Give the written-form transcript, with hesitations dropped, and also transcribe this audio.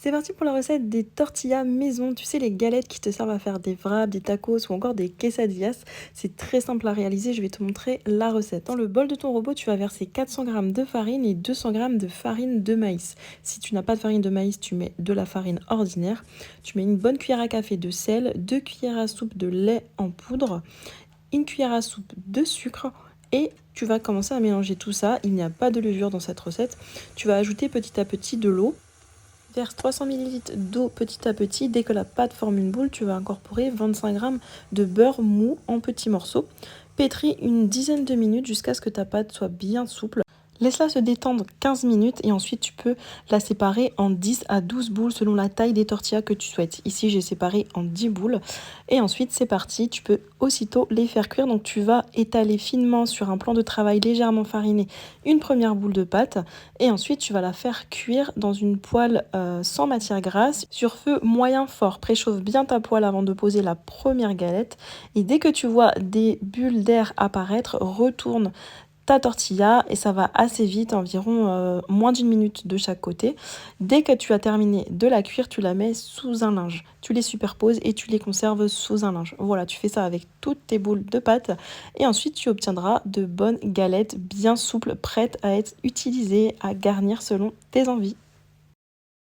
C'est parti pour la recette des tortillas maison. Tu sais, les galettes qui te servent à faire des wraps, des tacos ou encore des quesadillas. C'est très simple à réaliser. Je vais te montrer la recette. Dans le bol de ton robot, tu vas verser 400 g de farine et 200 g de farine de maïs. Si tu n'as pas de farine de maïs, tu mets de la farine ordinaire. Tu mets une bonne cuillère à café de sel, 2 cuillères à soupe de lait en poudre, une cuillère à soupe de sucre. Et tu vas commencer à mélanger tout ça. Il n'y a pas de levure dans cette recette. Tu vas ajouter petit à petit de l'eau. Verse 300 ml d'eau petit à petit. Dès que la pâte forme une boule, tu vas incorporer 25 g de beurre mou en petits morceaux. Pétris une dizaine de minutes jusqu'à ce que ta pâte soit bien souple. Laisse-la se détendre 15 minutes et ensuite tu peux la séparer en 10 à 12 boules selon la taille des tortillas que tu souhaites. Ici j'ai séparé en 10 boules et ensuite c'est parti, tu peux aussitôt les faire cuire. Donc tu vas étaler finement sur un plan de travail légèrement fariné une première boule de pâte et ensuite tu vas la faire cuire dans une poêle sans matière grasse sur feu moyen fort. Préchauffe bien ta poêle avant de poser la première galette et dès que tu vois des bulles d'air apparaître, retourne ta tortilla et ça va assez vite, environ moins d'une minute de chaque côté. Dès que tu as terminé de la cuire, tu la mets sous un linge. Tu les superposes et tu les conserves sous un linge. Voilà, tu fais ça avec toutes tes boules de pâte et ensuite tu obtiendras de bonnes galettes bien souples, prêtes à être utilisées, à garnir selon tes envies.